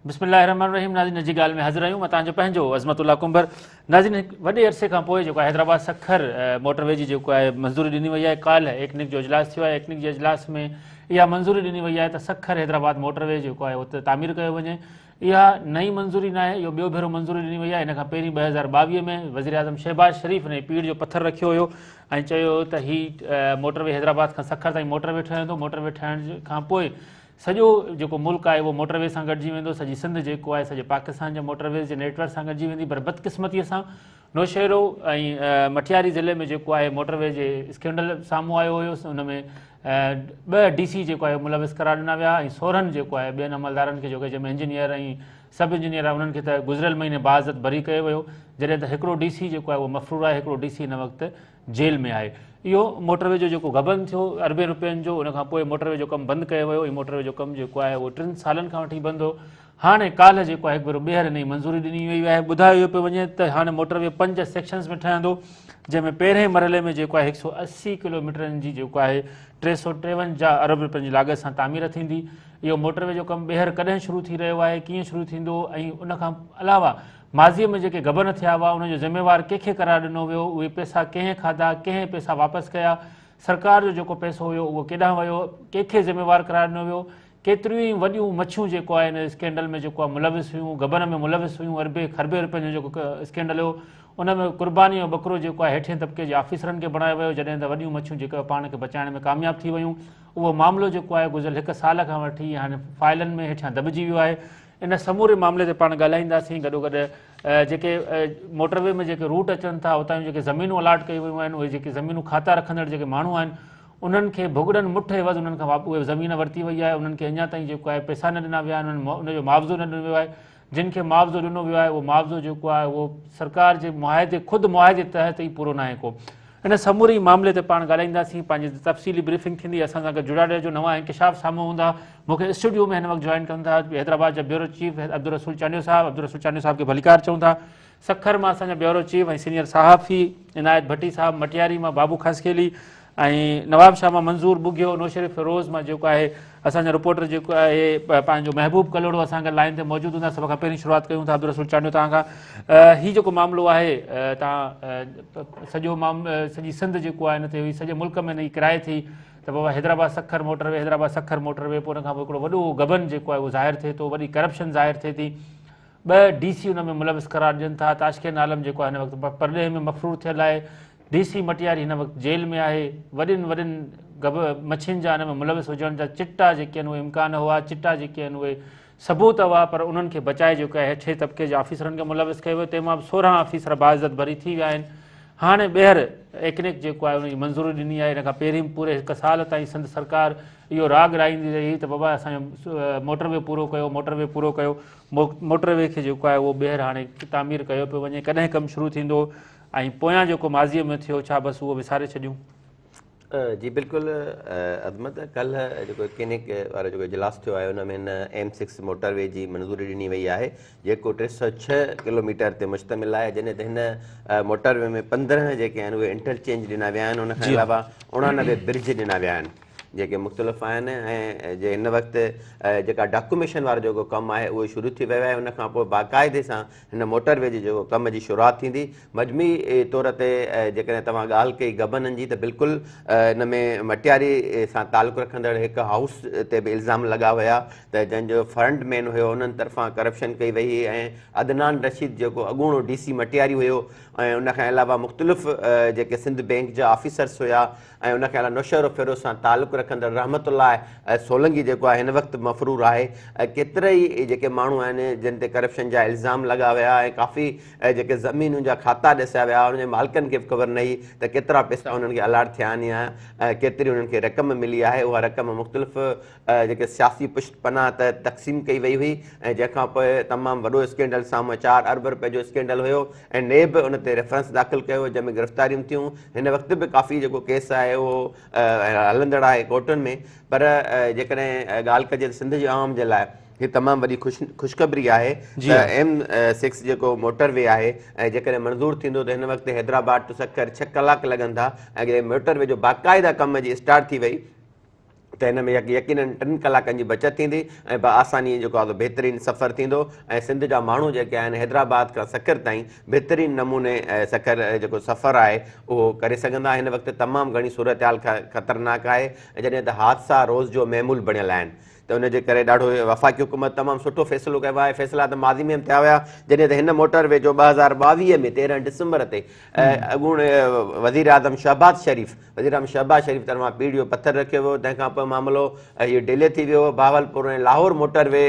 बिस्मिल्लाहिर्रहमानिर्रहीम। नाज़रीन जी ॻाल्हि में हाज़िर आहियूं। मां तव्हांजो पंहिंजो अज़मतुल्ला कुंबर। नाज़रीन वॾे अरसे खां पोइ जेको आहे हैदराबाद सखर मोटरवे जी जेको आहे मंज़ूरी ॾिनी वई आहे। काल्ह एकनिक जो इजलास थियो आहे। एकनिक जे इजलास में इहा मंज़ूरी ॾिनी वई आहे त सखर हैदराबाद मोटरवे जेको आहे उते तामीर कयो वञे। इहा नई मंज़ूरी न आहे, इहो ॿियो भेरो मंज़ूरी ॾिनी वई आहे। इन खां पहिरीं 2022 में वज़ीर आज़म शहबाज शरीफ़ ने पीड़ जो पथर रखियो हुयो ऐं चयो त हीउ मोटरवे हैदराबाद खां सखर ताईं मोटरवे ठहंदो। मोटरवे ठहण खां पोइ सॼो जेको मुल्क आहे उहो मोटरवे सां गॾिजी वेंदो। सॼी सिंध जेको आहे सॼे पाकिस्तान जे मोटरवेज़ जे नेटवर्क सां गॾिजी वेंदी। पर बदकिस्मतीअ सां नौशहरो ऐं मटियारी ज़िले में जेको आहे मोटरवे जे स्कैंडल साम्हूं आयो हुयो। उन में 2 DC जेको आहे मुलविस करार ॾिना विया ऐं 16 जेको आहे ॿियनि अमलदारनि खे जेके जंहिंमें इंजीनियर ऐं सब इंजीनियर आहे उन्हनि खे त गुज़िरियल महीने बाज़त बरी कयो वियो, जॾहिं त हिकिड़ो DC जेको आहे उहो मफ़रूर आहे, हिकिड़ो DC हिन वक़्तु जेल में आहे। इहो मोटरवे जो जेको गबन थियो अरबे रुपयनि जो, उनखां पोइ मोटरवे जो कमु बंदि कयो वियो। मोटरवे जो कमु जेको आहे उहो 3 सालनि खां वठी बंदि हो। हाणे काल्ह जेको आहे हिकु भेरो ॿीहर नई मंज़ूरी ॾिनी वई आहे। ॿुधायो इहो पियो वञे त हाणे मोटरवे 5 सेक्शन्स में ठहंदो, जंहिंमें पहिरें मरहले में जेको आहे 180 किलोमीटरनि जी जेको आहे 353 अरब रुपयनि जी लाॻत सां तामीर थींदी। इहो मोटरवे जो कमु ॿीहर कॾहिं शुरू थी रहियो आहे, कीअं शुरू थींदो, ऐं उनखां अलावा माज़ीअ में जेके गबन थिया हुआ उनजो ज़िम्मेवार कंहिंखे करार ॾिनो वियो, उहे पैसा कंहिं खाधा, कंहिं पैसा वापसि कया, सरकार जो जेको पैसो हुयो उहो केॾांहुं वियो, कंहिंखे ज़िम्मेवार करार ॾिनो वियो। केतिरियूं ई वॾियूं मच्छियूं जेको आहे हिन स्कैंडल में जेको आहे मुलविस हुयूं, गबन में मुलविस हुयूं। अरबे खरबे रुपयनि जो जेको स्कैंडल हो उन में कुर्बानी जो बकरो जेको आहे हेठिएं तबिके जे ऑफिसरनि खे बणायो वियो, जॾहिं त वॾियूं मच्छियूं जेके पाण खे बचाइण में कामयाबु थी वियूं। उहो मामिलो जेको आहे गुज़िरियल 1 साल खां वठी हाणे फाइलनि में हेठियां दॿिजी वियो आहे। इन समूरे मामले ते पाण ॻाल्हाईंदासीं। गॾोगॾु जेके मोटरवे में जेके रूट अचनि था उतां जूं जेके ज़मीनूं अलाट कयूं वियूं आहिनि, उहे जेके ज़मीनूं खाता रखंदड़ जेके माण्हू आहिनि उन्हनि खे भुॻड़नि मुठ एवज़ उन्हनि खां उहे ज़मीन वरिती वई आहे। उन्हनि खे अञा ताईं जेको आहे पैसा न ॾिना विया आहिनि, उनजो मुआवज़ो न ॾिनो वियो आहे। जिन खे मुआवज़ो ॾिनो वियो आहे उहो मुआवज़ो जेको आहे उहो सरकार जे मुआदे ख़ुदि मुआदे तहत ई पूरो न आहे को। इन समूरे मामले ते पाण ॻाल्हाईंदासीं। पंहिंजी तफ़सीली ब्रीफिंग थींदी। असां सां गॾु जुड़ा रहिजो। नवां इंकिशाफ साम्हूं हूंदा। मूंखे स्टूडियो में हिन वक़्तु जॉइन कनि था हैदराबाद जा ब्यूरो चीफ अब्दुल रसूल चांडियो साहब। अब्दुल रसूल चांडियो साहब खे भलीकार चऊं था। सखर मां असांजा ब्यूरो चीफ ऐं सीनियर सहाफ़ी इनायत भट्टी साहब, मटियारी मां बाबू ख़ासखेली ऐं नवाब शाह मां मंज़ूर बुगियो, नौशर फिरोज़ मां जेको आहे असांजा रिपोर्टर जेको आहे पंहिंजो महबूब कलोड़ो असां गॾु लाइन ते मौजूदु हूंदा। सभ खां पहिरीं शुरूआति कयूं था अब्दुल रसूल चांडियो तव्हां खां। हीउ जेको मामिलो आहे तव्हां सॼी सिंध जेको आहे हिन ते हुई, सॼे मुल्क में हिन जी किराए थी त बाबा हैदराबाद सखर मोटरवे, हैदराबाद सखर मोटरवे। पोइ उनखां पोइ हिकिड़ो वॾो गबन जेको आहे उहो ज़ाहिर थिए थो, वॾी करप्शन ज़ाहिर थिए थी। 2 DC उन में मुलविस करार ॾियनि था। ताशकिन आलम जेको आहे हिन वक़्तु परॾेह में मफ़रूर थियल आहे। DC मटियारी हिन वक़्तु जेल में आहे। वॾियुनि मच्छियुनि जा हिन में मुलविस हुजण जा चिटा जेके आहिनि उहे इम्कान हुआ, चिटा जेके आहिनि उहे सबूत हुआ, पर उन्हनि खे बचाए जेको आहे हेठे तबिके जे ऑफिसरनि खे मुलविस कयो वियो। तंहिंमां 16 ऑफिसर बाइज़त भरी थी विया आहिनि। हाणे ॿीहर एकनिक जेको आहे उनजी मंज़ूरी ॾिनी आहे। इन खां पहिरीं पूरे 1 साल ताईं सिंध सरकार इहो राग राईंदी रही त बाबा असांजो मोटरवे पूरो कयो, मोटरवे पूरो कयो। मोटरवे खे जेको आहे उहो ॿीहर हाणे तामीर कयो पियो वञे। कॾहिं कमु शुरू थींदो ऐं पोयां जेको माज़ीअ में थियो छा बसि उहो विसारे छॾियूं? जी बिल्कुलु अज़मत, कल्ह जेको क्लिनिक वारो जेको इजलास थियो आहे उन में हिन M6 मोटरवे जी मंज़ूरी ॾिनी वई आहे, जेको 306 किलोमीटर ते मुश्तमिल आहे। जॾहिं त हिन मोटरवे में 15 जेके आहिनि उहे इंटरचेंज ॾिना विया आहिनि। उनखां अलावा 89 ब्रिज ॾिना विया आहिनि जेके मुख़्तलिफ़ आहिनि। ऐं जे हिन वक़्तु जेका डॉक्यूमेशन वारो जेको कमु आहे उहो शुरू थी वियो आहे। उनखां पोइ बाक़ाइदे सां हिन मोटरवे जे जेको कम जी शुरूआति थींदी। मजमी तौर ते जेकॾहिं तव्हां ॻाल्हि कई गबननि जी, त बिल्कुलु हिन में मटियारी सां तालुक़ु रखंदड़ हिकु हाउस ते बि इल्ज़ाम लॻा हुया त जंहिंजो फ्रंट मैन हुयो उन्हनि तरफ़ां करप्शन कई वई। ऐं अदनान रशीद जेको अॻूणो DC मटियारी हुयो, ऐं उनखां अलावा मुख़्तलिफ़ जेके सिंध बैंक जा ऑफिसर्स हुया, ऐं उनखां अलावा नौशर फिरोज़ सां तालुक़ु रखंदड़ रहमतुल्लाह सोलंगी जेको आहे हिन वक़्तु मफ़रूर आहे। केतिरई जेके माण्हू आहिनि जिन ते करप्शन जा इल्ज़ाम लॻा विया ऐं काफ़ी जेके ज़मीनुनि जा खाता ॾिसिया विया, उनजे मालिकनि खे बि ख़बर न हुई त केतिरा पैसा उन्हनि खे अलाट थिया आहिनि या केतिरी उन्हनि खे रक़म मिली आहे। उहा रक़म मुख़्तलिफ़ जेके सियासी पुष्टपनाह त तक़सीम कई वई हुई। ऐं जंहिंखां पोइ तमामु वॾो स्कैंडल साम्हूं 4 अरब रुपए जो स्कैंडल हुयो ऐं नेब उन ते रेफरेंस दाख़िल कयो जंहिंमें गिरफ़्तारियूं थियूं। हिन वक़्तु बि काफ़ी जेको केस आहे उहो हलंदड़ आहे कोर्टुनि में। पर जेकॾहिं ॻाल्हि कजे त सिंध जे आवाम जे लाइ हीअ तमामु वॾी ख़ुशख़बरी आहे त M6 जेको मोटरवे आहे ऐं जेकॾहिं मंज़ूरु थींदो त हिन वक़्तु हैदराबाद टू सखर 6 कलाक लॻनि था। ऐं मोटरवे जो बाक़ाइदा कम जी स्टार्ट थी वई त हिन में यकीनन 3 कलाकनि जी बचत थींदी ऐं आसानी जेको आहे बहितरीनु सफ़रु थींदो ऐं सिंध जा माण्हू जेके आहिनि हैदराबाद खां सखर ताईं बहितरीनु नमूने सखर जेको सफ़रु आहे उहो करे सघंदा। हिन वक़्तु तमामु घणी सूरत हाल ख़तरनाक आहे ऐं जॾहिं त हादसा रोज़ जो महमूल बणियल आहिनि त उनजे करे ॾाढो वफ़ाक़ी हुकूमत तमामु सुठो फ़ैसिलो कयो आहे। फ़ैसिला त माज़ी में थिया हुया जॾहिं त हिन मोटरवे जो 2022 में 13 डिसंबर ते अॻूण वज़ीर आज़म शहबाज़ शरीफ़ तरफ़ां पीढ़ियो पथर रखियो वियो। तंहिंखां पोइ मामिलो इहो डिले थी वियो। बहावलपुर ऐं लाहौर मोटरवे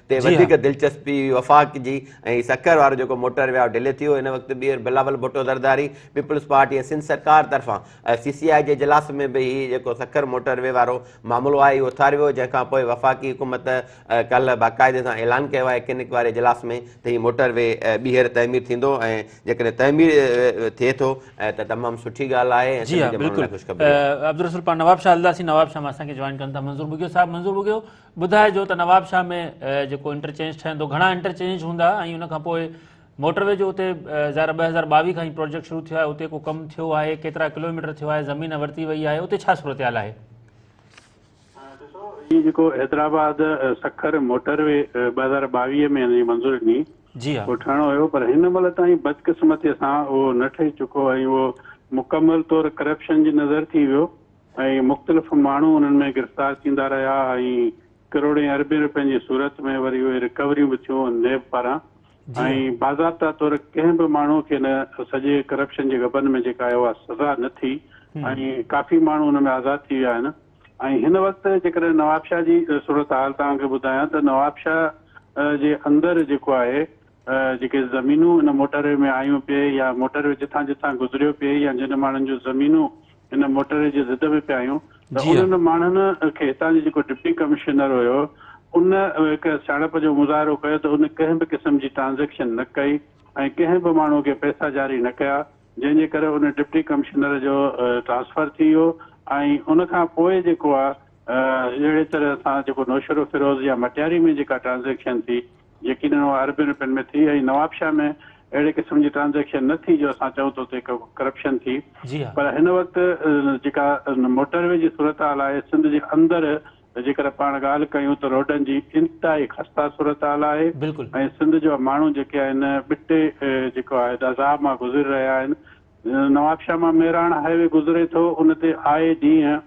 ते वधीक दिलचस्पी वफ़ाक़ जी ऐं सखर वारो जेको मोटरवे आहे डिले थी वियो। हिन वक़्तु ॿीहर बिलावल भुट्टो ज़रदारी पीपल्स पार्टी ऐं सिंध सरकार तरफ़ां CCI जे इजलास में बि हीउ जेको सखर मोटरवे वारो मामिलो आहे इहो उथारियो वियो, जंहिंखां पोइ वफ़ाक़ी हुकूमत कल्ह बाक़ाइदे सां ऐलान कयो आहे किनिक वारे इजलास में त हीउ मोटरवे ॿीहर तइमीर थींदो ऐं जेकॾहिं तइमीर थिए थो त तमामु सुठी ॻाल्हि आहे। जी हाँ बिल्कुल। अब्दुल रसूल पाण नवाब शाह हलंदासीं। नवाब शाह में असांखे जॉइन कनि था मंज़ूर बुगियो साहब। मंज़ूर बुगियो ॿुधाइजो त नवाब शाह में जेको इंटरचेंज ठहंदो घणा इंटरचेंज हूंदा ऐं उन खां पोइ मोटरवे जो उते 2022 खां ई प्रोजेक्ट शुरू थियो आहे, उते को कमु थियो आहे, केतिरा किलोमीटर थियो आहे, ज़मीन वरिती वई आहे, उते छा सूरत हाल आहे? ये जेको हैदराबाद सखर मोटरवे 2022 में हिनजी मंज़ूरी ॾिनी जी हाँ उहो ठहिणो हुयो, पर हिन महिल ताईं बदकिस्मतीअ सां उहो न ठही चुको ऐं उहो मुकमल तौरु करप्शन जी नज़र थी वियो ऐं मुख़्तलिफ़ माण्हू उन्हनि में गिरफ़्तार थींदा रहिया ऐं करोड़े अरबे रुपयनि जी सूरत में वरी उहे रिकवरियूं बि थियूं नेब पारां ऐं बाज़ाब्ता तौरु कंहिं बि माण्हू खे न सॼे करप्शन जे गबन में जेका आहे उहा सज़ा न थी ऐं काफ़ी माण्हू हुन में आज़ादु थी विया आहिनि। ऐं हिन वक़्तु जेकॾहिं नवाब शाह जी सूरत हाल तव्हांखे ॿुधायां त नवाब शाह जे अंदरि जेको आहे जेके ज़मीनूं हिन मोटरवे में आयूं पिए या मोटरवे जिथां जिथां गुज़रियो पिए या जिन माण्हुनि जूं ज़मीनूं हिन मोटरवे जे ज़िद में पिया आहियूं त उन्हनि माण्हुनि खे हितां जो जेको डिप्टी कमिश्नर हुयो उन हिकु सियाणप जो मुज़ाहिरो कयो त उन कंहिं बि क़िस्म जी ट्रांज़ेक्शन न कई ऐं कंहिं बि माण्हू खे पैसा जारी न कया, जंहिंजे करे उन डिप्टी कमिश्नर जो ट्रांसफर थी वियो ऐं उन खां पोइ जेको आहे अहिड़े तरह सां जेको नौशरो फिरोज़ या मटियारी में जेका ट्रांज़ेक्शन थी यकीनन उहा अरबे रुपयनि में थी ऐं नवाब शाह में अहिड़े क़िस्म जी ट्रांज़ेक्शन न थी जो असां चऊं त उते करप्शन थी। पर हिन वक़्तु जेका मोटरवे जी सूरत हाल आहे सिंध जे अंदरि जेकर पाण ॻाल्हि कयूं त रोडनि जी इंतिहाई खस्ता सूरत हाल आहे ऐं सिंध जो माण्हू जेके आहिनि ॿिटे जेको आहे अज़ाब मां गुज़री रहिया आहिनि। नवाब शाह मां मेराण हाईवे गुज़रे थो, उन ते आए ॾींहं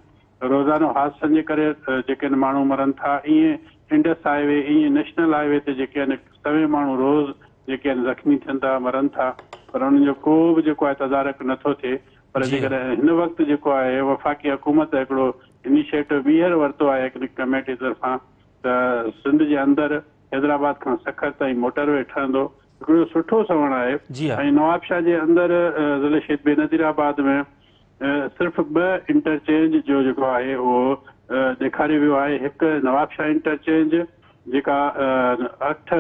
रोज़ानो हादसनि जे करे जेके आहिनि माण्हू मरनि था, ईअं इंडस हाईवे ईअं नेशनल हाईवे ते जेके आहिनि सवे माण्हू रोज़ जेके आहिनि ज़ख़्मी थियनि था मरनि था, पर उन्हनि जो को बि जेको आहे तदारक नथो थिए। पर जेकॾहिं हिन वक़्तु जेको आहे वफ़ाक़ी हुकूमत हिकिड़ो इनिशिएटिव ॿीहर वरितो आहे हिकिड़ी कमेटी तरफ़ां त सिंध जे अंदरि हैदराबाद खां सखर ताईं मोटरवे ठहंदो, हिकिड़ो सुठो सवण आहे। ऐं नवाब शाह जे अंदरि ज़िले शहीद बेनज़ीराबाद में सिर्फ़ु 2 इंटरचेंज जो जेको आहे उहो ॾेखारियो वियो आहे। हिकु नवाब शाह इंटरचेंज जेका 8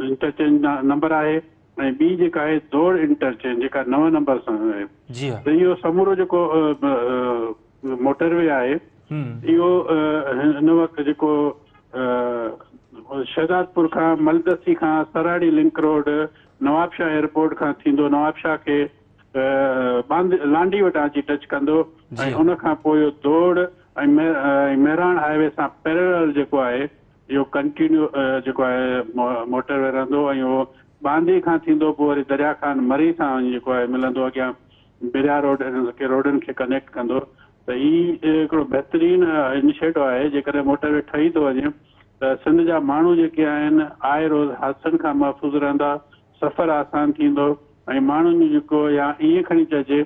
इंटरचेंज नंबर आहे ऐं ॿी जेका आहे दौड़ इंटरचेंज जेका 9 नंबर सां आहे। त इहो समूरो जेको मोटरवे आहे इहो हिन वक़्तु जेको शहदादपुर खां मलदसी खां सराड़ी link road Nawab Shah airport खां थींदो नवाब शाह खे लांडी वटां अची टच कंदो ऐं उन खां पोइ दौड़ ऐं मेराण हाईवे सां पैरेलल जेको आहे इहो कंटिन्यू जेको आहे मोटरवे रहंदो ऐं उहो बांदी खां थींदो पोइ वरी दरिया खान मरी सां जेको आहे मिलंदो अॻियां बिरिया रोड के रोडनि खे कनेक्ट कंदो। त हीउ हिकिड़ो बहितरीनु इनिशिएटिव आहे। जेकॾहिं मोटरवे ठही थो वञे त सिंध जा माण्हू जेके आहिनि आए रोज़ हादसनि खां महफ़ूज़ रहंदा, सफ़र आसान थींदो ऐं माण्हुनि जेको या ईअं खणी चइजे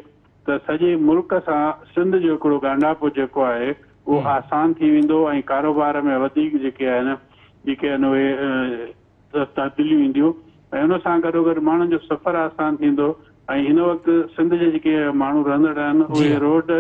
त सॼे मुल्क सां सिंध जो हिकिड़ो ॻंढापो जेको आहे उहो आसान थी वेंदो ऐं कारोबार में वधीक जेके आहिनि उहे तब्दीलियूं ईंदियूं ऐं उन सां गॾोगॾु माण्हुनि जो सफ़र आसान थींदो। ऐं हिन वक़्तु सिंध जे जेके माण्हू रहंदड़ आहिनि उहे रोड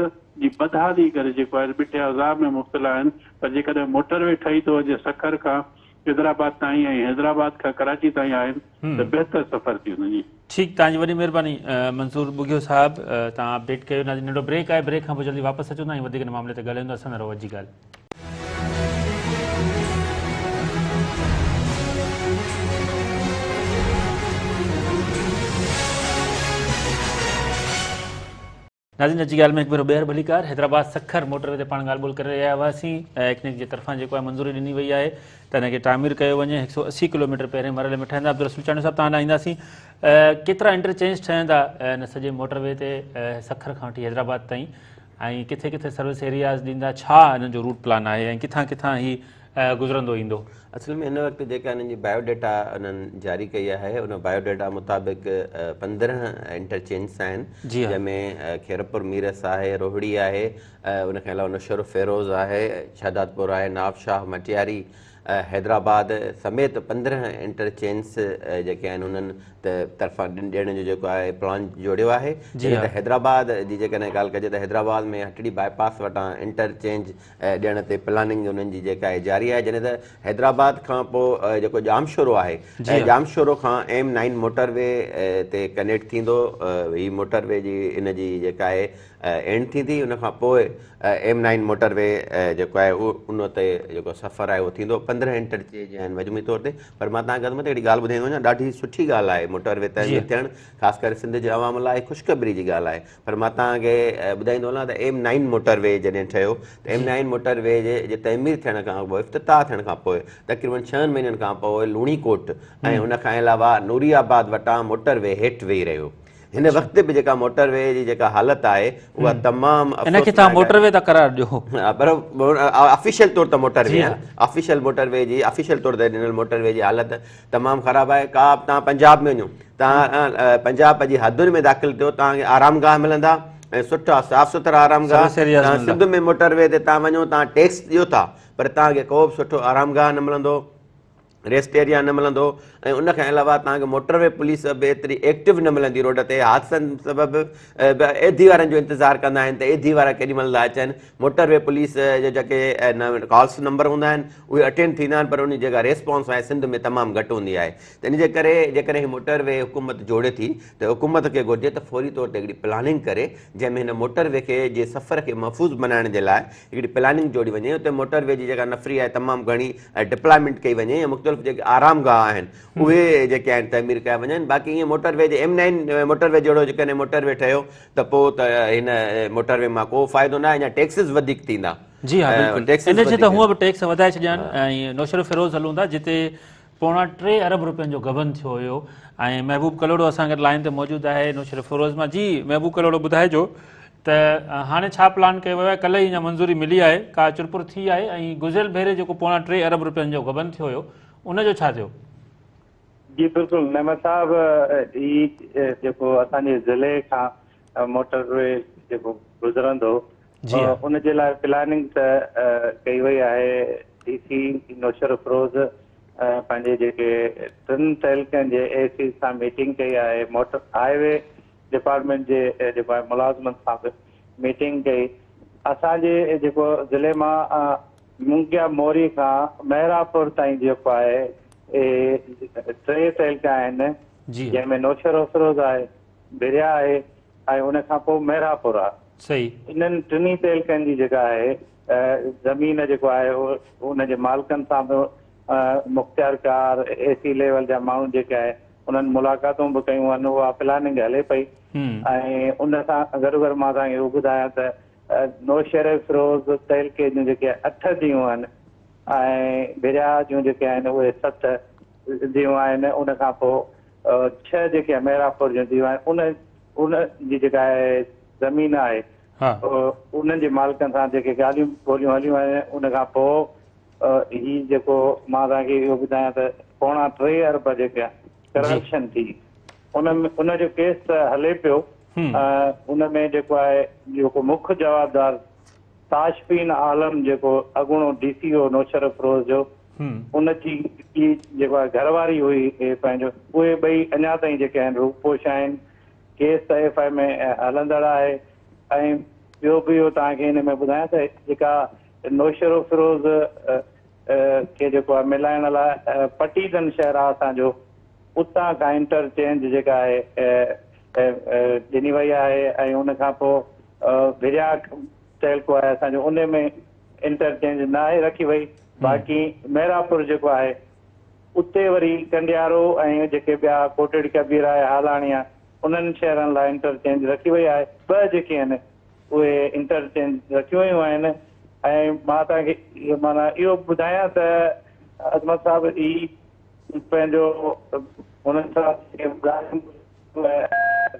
जी बदहाली करे जेको आहे ॿिटे अज़ाब में मुब्तला आहिनि, पर जेकॾहिं मोटरवे ठही थो वञे सखर खां हैदराबाद ताईं ऐं हैदराबाद खां कराची ताईं आहिनि त बहितर सफ़र थी वञे। ठीकु, तव्हांजी वॾी महिरबानी मंसूर बुगियो साहब, तव्हां अपडेट कयो। नंढो ब्रेक आहे, ब्रेक खां पोइ जल्दी वापसि अचो था ऐं वधीक मामले ते ॻाल्हाईंदो असां रोज़ जी ॻाल्हि। नाज़रीन जी ॻाल्हि में हिकु भेरो ॿीहर भलीकार हैदराबाद सखर मोटरवे ते पाण ॻाल्हि ॿोल करे रहिया हुआसीं। एक्निक जे तरफ़ां जेको आहे मंज़ूरी ॾिनी वई आहे त हिनखे तामीर कयो वञे। 180 किलोमीटर पहिरें मरहले में ठहंदा। अब्दुल रसूल चांडू साहिबु तव्हां ॾांहुं ईंदासीं। केतिरा इंटरचेंज ठहंदा हिन सॼे मोटरवे ते सखर खां वठी हैदराबाद ताईं, ऐं किथे किथे सर्विस एरियाज़ ॾींदा, छा हिन जो रूट प्लान आहे ऐं किथां किथां ही गुज़रंदो ईंदो? असल में हिन वक़्तु जेका हिननि जी बायोडेटा उन्हनि जारी कई आहे उन बायोडेटा मुताबिक़ 15 इंटरचेंज आहिनि, जी हाँ। जंहिंमें खेरपुर मीरस आहे, रोहड़ी आहे, उनखे अलावा नौशर फेरोज़ आहे, शहदादपुर आहे, नाबशाह, मटियारी, हैदराबाद समेत 15 इंटरचेंज जेके आहिनि उन्हनि तरफ़ां ॾियण जो जेको आहे प्लान जोड़ियो आहे। जीअं त हैदराबाद जी जेकॾहिं ॻाल्हि कजे त हैदराबाद में हटड़ी बाईपास वटां इंटरचेंज ॾियण ते प्लानिंग उन्हनि जी जेका आहे जारी आहे। जॾहिं त हैदराबाद खां पोइ जेको जामशोरो आहे, जामशोरो खां M9 मोटरवे ते कनेक्ट थींदो। ही मोटरवे जी इन जी जेका आहे एंड थींदी, उनखां पोइ M9 मोटरवे जेको आहे उन ते जेको सफ़र आहे उहो थींदो। 15 इंटरचेंज आहिनि मजमूई तौर ते। पर मां तव्हांखे अदमत हिकिड़ी ॻाल्हि ॿुधाईंदो वञा, ॾाढी सुठी ॻाल्हि आहे मोटरवे तामीर थियणु, ख़ासि करे सिंध जे अवाम लाइ ख़ुशख़बरी जी ॻाल्हि आहे। पर मां तव्हांखे ॿुधाईंदो वञा त M9 मोटरवे जॾहिं ठहियो त M9 मोटरवे जे तइमीर थियण खां पोइ, इफ़्तिताह थियण खां पोइ तक़रीबन 6 महीननि खां पोइ लूणीकोट ऐं उनखां अलावा नूरियाबाद वटां मोटरवे हेठि वेही रहियो। हिन वक़्त बि जेका मोटरवे जी जेका हालत आहे उहा तमामु मोटरवे था करार ॾियो, पर ऑफिशियल तौर ते मोटरवे आहे, ऑफिशियल मोटरवे जी ऑफिशियल तौर ते ॾिनल मोटरवे जी हालत तमामु ख़राबु आहे। का तव्हां पंजाब में वञो, तव्हां पंजाब जी हदुनि में दाख़िल थियो, तव्हांखे आरामगाह मिलंदा ऐं सुठा साफ़ सुथरा आरामगाह। सिंध में मोटरवे ते तव्हां वञो, तव्हां टैक्स ॾियो था पर तव्हांखे को बि सुठो आरामगाह न मिलंदो, रेस्ट एरिया न मिलंदो। ऐं उनखां अलावा तव्हांखे मोटरवे पुलिस बि एतिरी एक्टिव न मिलंदी रोड ते। हादसनि सबबु एधी वारनि जो इंतज़ारु कंदा आहिनि त एधी वारा केॾीमहिल था अचनि। मोटरवे पुलिस जे जेके कॉल्स नंबर हूंदा आहिनि उहे अटेंड थींदा आहिनि, पर उन जेका रेस्पॉन्स आहे सिंध में तमामु घटि हूंदी आहे। त इन जे करे जेकॾहिं हीअ मोटरवे हुकूमत जोड़े थी त हुकूमत खे घुरिजे त फौरी तौर ते हिकिड़ी प्लानिंग करे, जंहिंमें हिन मोटरवे खे जे सफ़र खे महफ़ूज़ बनाइण जे लाइ हिकिड़ी प्लानिंग जोड़ी वञे। उते मोटरवे जी जेका नफ़री आहे तमामु घणी डिप्लॉयमेंट कई वञे ऐं मुख़्तलिफ़ जेके आरामगाह आहिनि उहे जेके आहिनि तइमीर कया वञनि। बाक़ी ईअं मोटरवे जे M9 मोटरवे जहिड़ो जेकॾहिं मोटरवे ठहियो त पोइ त हिन मोटरवे मां को फ़ाइदो न आहे, अञा टैक्सिस वधीक थींदा। जी हा बिल्कुलु, इन जे त हूअं बि टैक्स वधाए छॾिया आहिनि। ऐं नौशर फिरोज़ हलूं था जिते £3.25 अरब रुपयनि जो गबन थियो हुयो, ऐं महबूब कलोड़ो असांखे लाइन ते मौजूदु आहे नौशर फिरोज़ मां। जी महबूब कलोड़ो, ॿुधाइजो त हाणे छा प्लान कयो वियो आहे? कल्ह ई अञा मंज़ूरी मिली आहे, का चुरपुर थी आहे, ऐं गुज़िरियल भेरे जेको £3.25 अरब रुपयनि जो गबन थियो हुयो उनजो छा थियो? जी बिल्कुलु नैमत साहब, ही जेको असांजे ज़िले खां मोटरवे जेको गुज़रंदो उनजे लाइ प्लानिंग त कई वई आहे। DC नौशर फिरोज़ पंहिंजे जेके 3 तहलकनि जे AC सां मीटिंग कई आहे, मोटर हाईवे डिपार्टमेंट जे जेको आहे मुलाज़िमनि सां बि मीटिंग कई। असांजे जेको ज़िले मां मुंगिया मोरी खां महिरापुर ताईं जेको आहे 3 तहलका आहिनि, जंहिंमें नौशर फिरोज़ आहे, बिरिया आहे ऐं उनखां पोइ महिरापुर आहे। सही, इन्हनि 3 तहलकनि जी जेका आहे ज़मीन जेको आहे उनजे मालिकनि सां बि मुख़्तियारकार AC लेवल जा माण्हू जेके आहे उन्हनि मुलाक़ातूं बि कयूं आहिनि। उहा प्लानिंग हले पई ऐं उन सां गॾो गॾु मां तव्हांखे इहो ॿुधायां त नौशर फिरोज़ तहलके जूं जेके 8 धीअरूं आहिनि ऐं बिरिया जूं जेके आहिनि उहे 7 धीअरूं आहिनि। उनखां पोइ 6 जेके महिरापुर जूं धीअरूं आहिनि। उन जी जेका आहे ज़मीन आहे उन्हनि जे मालिकनि सां जेके ॻाल्हियूं ॿोलियूं हलियूं आहिनि। उनखां पोइ ही जेको मां तव्हांखे इहो ॿुधायां त £3.25 अरब जेका करप्शन थी, उनजो केस त हले पियो। उन में जेको आहे जेको मुख्य जवाबदार ताशफीन आलम जेको अॻूणो DCO नौशर फिरोज़ जो, उनजी जेको आहे घरवारी हुई पंहिंजो, उहे ॿई अञा ताईं जेके आहिनि रूपोश आहिनि। केस त FI में हलंदड़ आहे। ऐं ॿियो बि इहो तव्हांखे हिन में ॿुधायां त जेका नौशर फिरोज़ खे जेको आहे मिलाइण लाइ पटीगंज शहर आहे असांजो, उतां खां इंटरचेंज जेका आहे ॾिनी वई आहे। ऐं उनखां पोइ बिरिया तहलको आहे असांजो, उन में इंटरचेंज न आहे रखी वई। बाक़ी महिरापुर जेको आहे उते वरी कंडियारो ऐं जेके ॿिया कोटड़ी कबीर आहे, हालाणी आहे, उन्हनि शहरनि लाइ इंटरचेंज रखी वई आहे। 2 जेके आहिनि उहे इंटरचेंज रखी वयूं आहिनि। ऐं मां तव्हांखे माना इहो ॿुधायां त अज़मत साहिब ई पंहिंजो हुननि सां